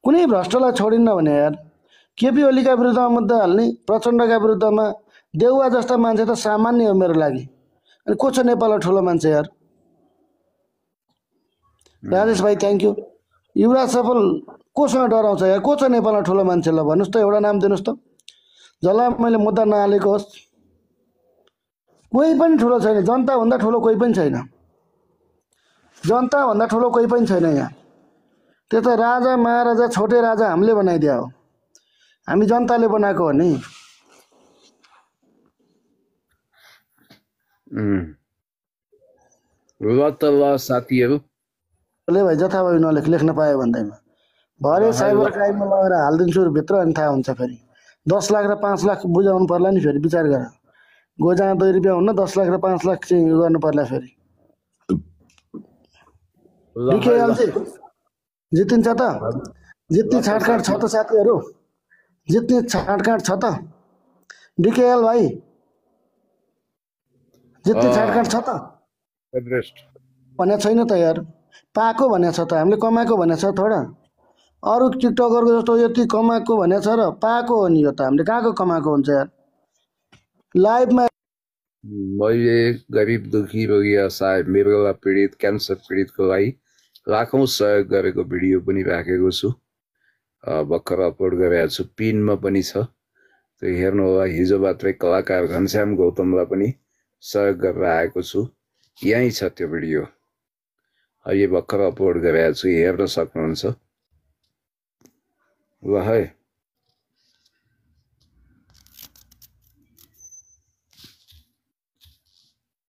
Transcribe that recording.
कुनै भ्रष्टलाई छोडिन्न भने यार केपी ओलीका विरुद्धमा मुद्दा हाल्ने, प्रचण्डका विरुद्धमा देउवा जस्ता मान्छे त सामान्य हो मेरो लागि। अनि को छ नेपालमा ठुलो मान्छे यार? राजेश भाइ थ्याङ्क यू। युवराज सफल कोसँग डराउँछ यार? को छ नेपालमा ठुलो मान्छे? ल भन्नुहोस् त, एउटा नाम दिनुहोस् त जसलाई मैले मुद्दा नहालेको होस्। कोही पनि ठुलो छैन, जनताभन्दा ठुलो कोही पनि छैन, जनताभन्दा ठुलो कोही पनि छैन यहाँ। त्यो त राजा महाराजा छोटे राजा हामीले बनाइदिया हो, हामी जनताले बनाएको हो नि। साथीहरू भाइ जथाभावी नलेख, लेख्न पायो भन्दैमा भरे साइबर क्राइममा लगेर हालिदिन्छु भित्र, अनि थाहा हुन्छ। फेरि 10 लाख र 5 लाख बुझाउनु पर्ला नि। फेरि विचार गर, गोजामा 2 रुपियाँ हुन्न, 10 लाख र 5 लाख चाहिँ गर्नु पर्ला। फेरि जितिन्छ त? जित्ने छाँटकाँट छ त साथीहरू? जित्ने छाँटकाँट छ त? डिकेएल भाइ जित्ने छाँटकाँट छ त? भने छैन त यार। पाएको भने छ त, हामीले कमाएको भने छ थोडा? अरू टिकटकरको जस्तो यति कमाएको भने छ र पाएको हो नि? यो त हामीले कहाँको कमाएको हुन्छ यार? लाइभमा मैले गरिब दुखी रोगी असहाय मृगला पीडित क्यान्सर पीडितको लागि लाखौं सहयोग गरेको भिडियो पनि राखेको छु, भर्खर अपलोड गरेको छु। पिनमा पनि छ, त्यो हेर्नु होला। हिजो मात्रै कलाकार घनश्याम गौतमलाई पनि सहयोग गरेर आएको छु, यहीँ छ त्यो भिडियो। अहिले भर्खर अपलोड गरेको छु, हेर्न सक्नुहुन्छ। ल है।